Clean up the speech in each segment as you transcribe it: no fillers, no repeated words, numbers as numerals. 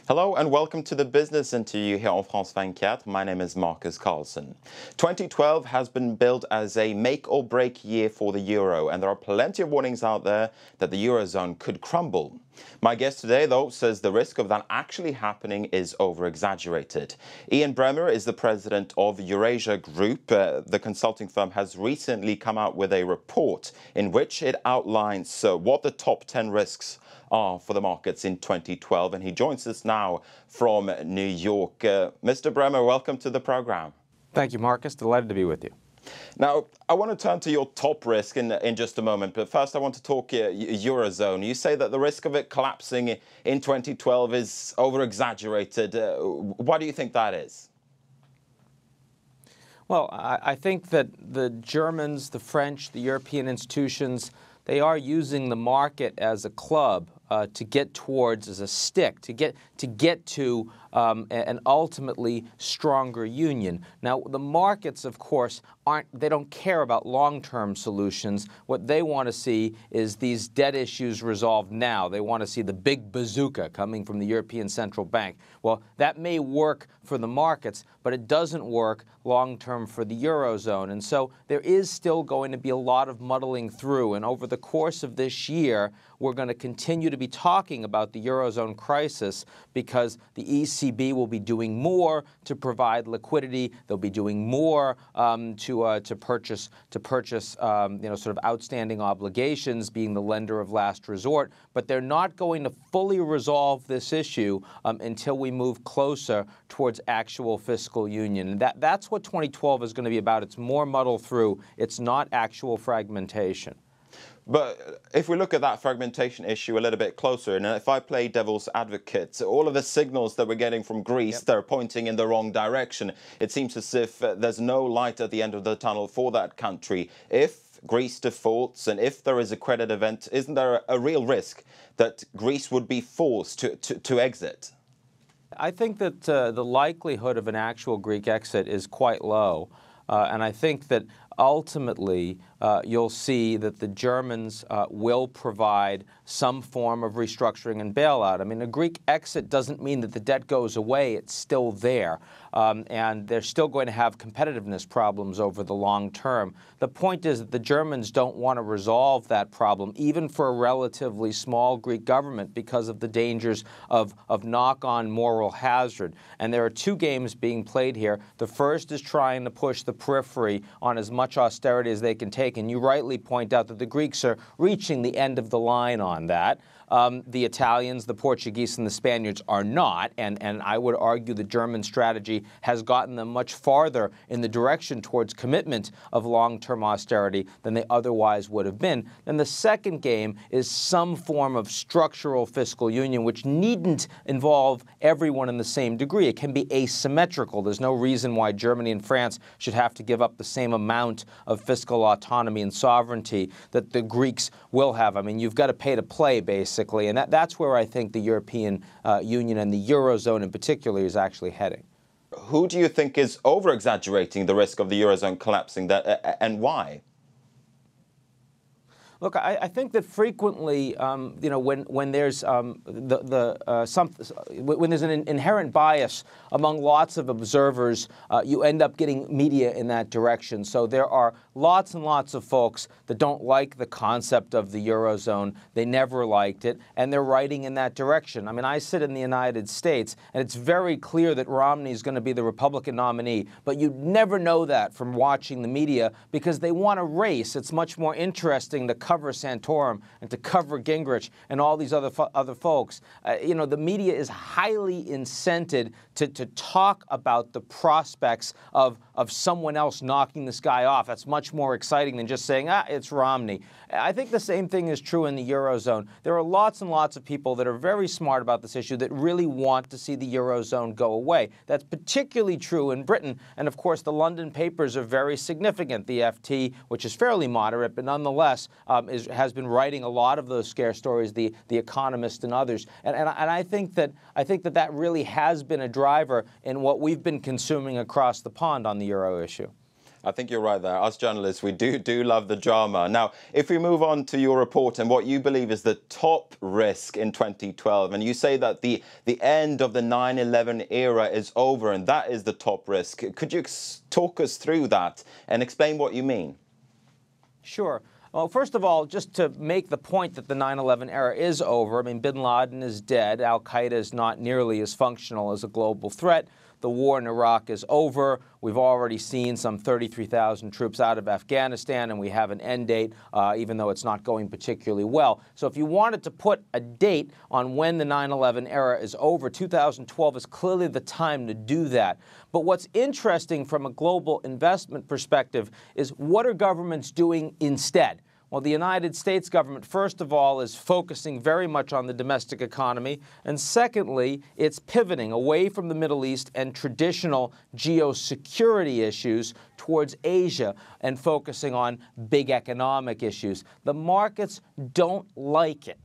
Hello and welcome to the business interview here on France 24. My name is Markus Karlsson. 2012 has been billed as a make or break year for the euro, and there are plenty of warnings out there that the eurozone could crumble. My guest today, though, says the risk of that actually happening is over-exaggerated. Ian Bremer is the president of Eurasia Group. The consulting firm has recently come out with a report in which it outlines what the top 10 risks are for the markets in 2012, and he joins us now from New York. Mr. Bremer, welcome to the program. Thank you, Marcus. Delighted to be with you. Now, I want to turn to your top risk in just a moment, but first I want to talk eurozone. You say that the risk of it collapsing in 2012 is over-exaggerated. Why do you think that is? Well, I think that the Germans, the French, the European institutions, they are using the market as a club to get towards, as a stick, to get to an ultimately stronger union. Now, the markets, of course, they don't care about long-term solutions. What they want to see is these debt issues resolved now. They want to see the big bazooka coming from the European Central Bank. Well, that may work for the markets, but it doesn't work long-term for the eurozone. And so there is still going to be a lot of muddling through. And over the course of this year, we're going to continue to be talking about the eurozone crisis because the ECB will be doing more to provide liquidity. They'll be doing more to purchase sort of outstanding obligations, being the lender of last resort. But they're not going to fully resolve this issue until we move closer towards actual fiscal union. And that's what 2012 is going to be about. It's more muddle through. It's not actual fragmentation. But if we look at that fragmentation issue a little bit closer, and if I play devil's advocate, all of the signals that we're getting from Greece, they're pointing in the wrong direction. It seems as if there's no light at the end of the tunnel for that country. If Greece defaults and if there is a credit event, isn't there a real risk that Greece would be forced to exit? I think that the likelihood of an actual Greek exit is quite low. And I think that ultimately, you'll see that the Germans will provide some form of restructuring and bailout. I mean, a Greek exit doesn't mean that the debt goes away. It's still there. And they're still going to have competitiveness problems over the long term. The point is that the Germans don't want to resolve that problem, even for a relatively small Greek government, because of the dangers of knock-on moral hazard. And there are two games being played here. The first is trying to push the periphery on as much austerity as they can take. And you rightly point out that the Greeks are reaching the end of the line on that. The Italians, the Portuguese, and the Spaniards are not, and I would argue the German strategy has gotten them much farther in the direction towards commitment of long-term austerity than they otherwise would have been. Then the second game is some form of structural fiscal union, which needn't involve everyone in the same degree. It can be asymmetrical. There's no reason why Germany and France should have to give up the same amount of fiscal autonomy and sovereignty that the Greeks will have. I mean, you've got to pay to play, basically. And that's where I think the European Union and the eurozone in particular is actually heading. Who do you think is over-exaggerating the risk of the eurozone collapsing, and why? Look, I think that frequently, when there's when there's an inherent bias among lots of observers, you end up getting media in that direction. So there are lots and lots of folks that don't like the concept of the eurozone. They never liked it, and they're writing in that direction. I mean, I sit in the United States, and it's very clear that Romney is going to be the Republican nominee, but you'd never know that from watching the media because they want a race. It's much more interesting to cover Santorum and to cover Gingrich and all these other folks. The media is highly incented to talk about the prospects of someone else knocking this guy off. That's much more exciting than just saying, it's Romney. I think the same thing is true in the eurozone. There are lots and lots of people that are very smart about this issue that really want to see the eurozone go away. That's particularly true in Britain. And of course, the London papers are very significant. The FT, which is fairly moderate, but nonetheless has been writing a lot of those scare stories, the Economist and others. And I think that really has been a driver in what we've been consuming across the pond on the euro issue. I think you're right there. Us journalists, we do love the drama. Now, if we move on to your report and what you believe is the top risk in 2012, and you say that the end of the 9/11 era is over and that is the top risk. Could you talk us through that and explain what you mean? Sure. Well, first of all, just to make the point that the 9/11 era is over, I mean, bin Laden is dead. Al-Qaeda is not nearly as functional as a global threat. The war in Iraq is over. We've already seen some 33,000 troops out of Afghanistan, and we have an end date, even though it's not going particularly well. So if you wanted to put a date on when the 9/11 era is over, 2012 is clearly the time to do that. But what's interesting from a global investment perspective is what are governments doing instead? Well, the United States government, first of all, is focusing very much on the domestic economy. And secondly, it's pivoting away from the Middle East and traditional geosecurity issues towards Asia and focusing on big economic issues. The markets don't like it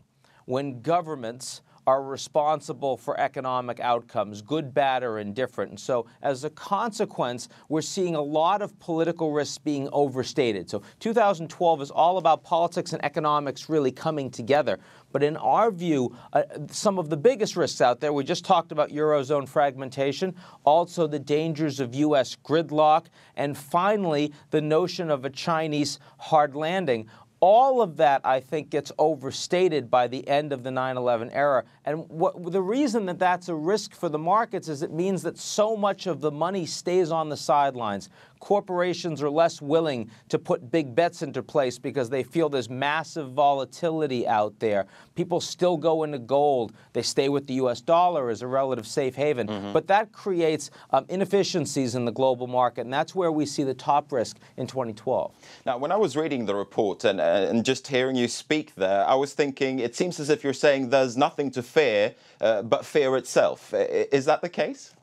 when governments are responsible for economic outcomes, good, bad, or indifferent. And so as a consequence, we're seeing a lot of political risks being overstated. So 2012 is all about politics and economics really coming together. But in our view, some of the biggest risks out there, we just talked about eurozone fragmentation, also the dangers of U.S. gridlock, and finally, the notion of a Chinese hard landing. All of that, I think, gets overstated by the end of the 9/11 era. And the reason that that's a risk for the markets is it means that so much of the money stays on the sidelines. Corporations are less willing to put big bets into place because they feel there's massive volatility out there. People still go into gold. They stay with the U.S. dollar as a relative safe haven. But that creates inefficiencies in the global market, and that's where we see the top risk in 2012. Now, when I was reading the report and just hearing you speak there, I was thinking it seems as if you're saying there's nothing to fear but fear itself. Is that the case?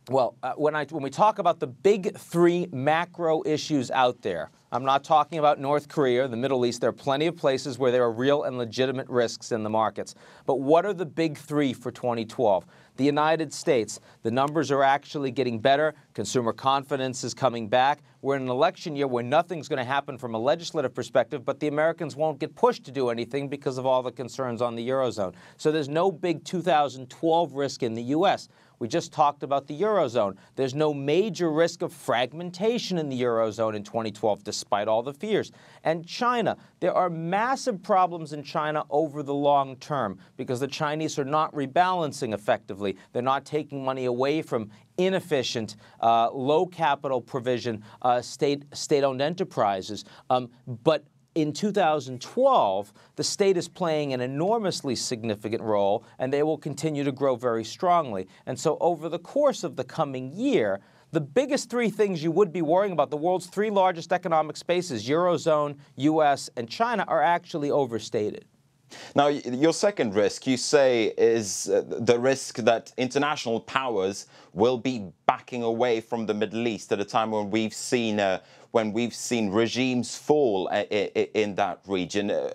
Well, when we talk about the big three macro issues out there, I'm not talking about North Korea, the Middle East. There are plenty of places where there are real and legitimate risks in the markets. But what are the big three for 2012? The United States, the numbers are actually getting better. Consumer confidence is coming back. We're in an election year where nothing's going to happen from a legislative perspective, but the Americans won't get pushed to do anything because of all the concerns on the eurozone. So there's no big 2012 risk in the U.S. We just talked about the eurozone. There's no major risk of fragmentation in the eurozone in 2012, despite all the fears. And China, there are massive problems in China over the long term because the Chinese are not rebalancing effectively. They're not taking money away from inefficient, low capital provision state-owned enterprises. But in 2012, the state is playing an enormously significant role, and they will continue to grow very strongly. And so over the course of the coming year, the biggest three things you would be worrying about, the world's three largest economic spaces, Eurozone, U.S., and China, are actually overstated. Now, your second risk, you say, is the risk that international powers will be backing away from the Middle East at a time when we've seen regimes fall in that region.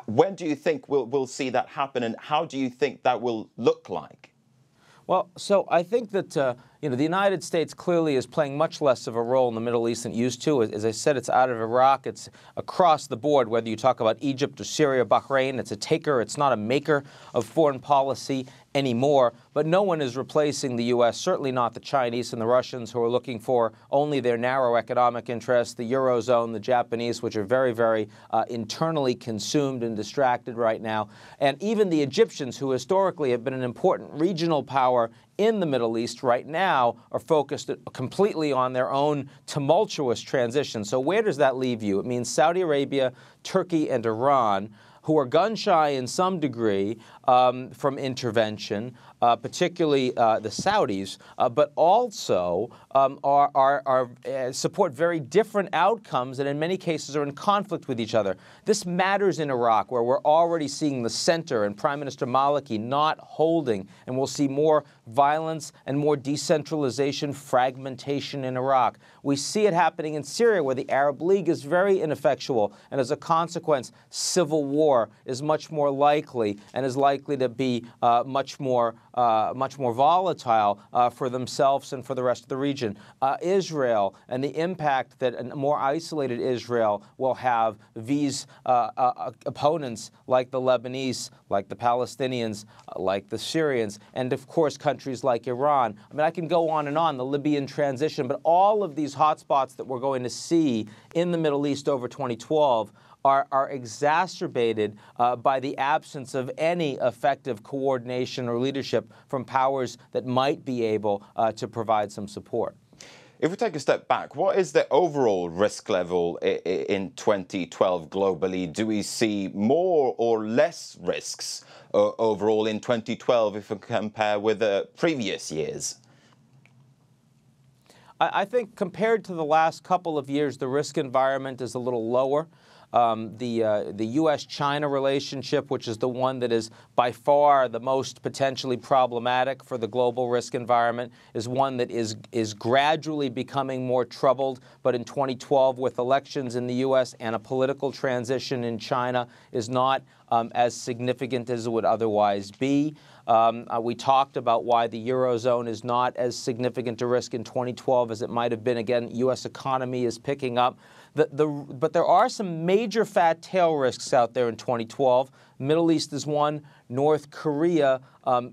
When do you think we'll see that happen, and how do you think that will look like? Well, so I think that the United States clearly is playing much less of a role in the Middle East than it used to. As I said, it's out of Iraq. It's across the board, whether you talk about Egypt or Syria, Bahrain. It's a taker. It's not a maker of foreign policy anymore. But no one is replacing the U.S., certainly not the Chinese and the Russians, who are looking for only their narrow economic interests, the eurozone, the Japanese, which are very, very internally consumed and distracted right now, and even the Egyptians, who historically have been an important regional power in the Middle East, right now are focused completely on their own tumultuous transition. So where does that leave you? It means Saudi Arabia, Turkey, and Iran, who are gun-shy in some degree from intervention, particularly the Saudis, but also support very different outcomes and in many cases are in conflict with each other. This matters in Iraq, where we're already seeing the center and Prime Minister Maliki not holding, and we'll see more violence and more decentralization, fragmentation in Iraq. We see it happening in Syria, where the Arab League is very ineffectual, and as a consequence, civil war is much more likely and is likely to be much more much more volatile for themselves and for the rest of the region. Israel and the impact that a more isolated Israel will have vis opponents like the Lebanese, like the Palestinians, like the Syrians, and of course countries like Iran. I mean, I can go on and on, the Libyan transition, but all of these hotspots that we're going to see in the Middle East over 2012 are exacerbated by the absence of any effective coordination or leadership from powers that might be able to provide some support. If we take a step back, what is the overall risk level in 2012 globally? Do we see more or less risks overall in 2012 if we compare with the previous years? I think compared to the last couple of years, the risk environment is a little lower. The U.S.-China relationship, which is the one that is by far the most potentially problematic for the global risk environment, is one that is gradually becoming more troubled. But in 2012, with elections in the U.S. and a political transition in China, is not as significant as it would otherwise be. We talked about why the eurozone is not as significant a risk in 2012 as it might have been. Again, U.S. economy is picking up. But there are some major fat tail risks out there in 2012. Middle East is one. North Korea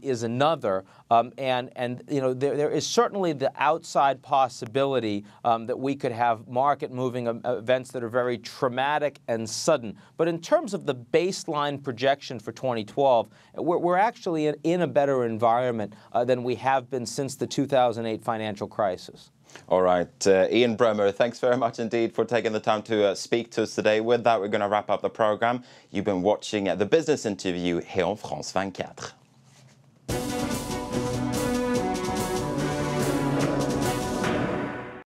is another. And you know, there is certainly the outside possibility that we could have market-moving events that are very traumatic and sudden. But in terms of the baseline projection for 2012, we're actually in a better environment than we have been since the 2008 financial crisis. All right, Ian Bremmer, thanks very much indeed for taking the time to speak to us today. With that, we're going to wrap up the program. You've been watching the Business Interview here on France 24.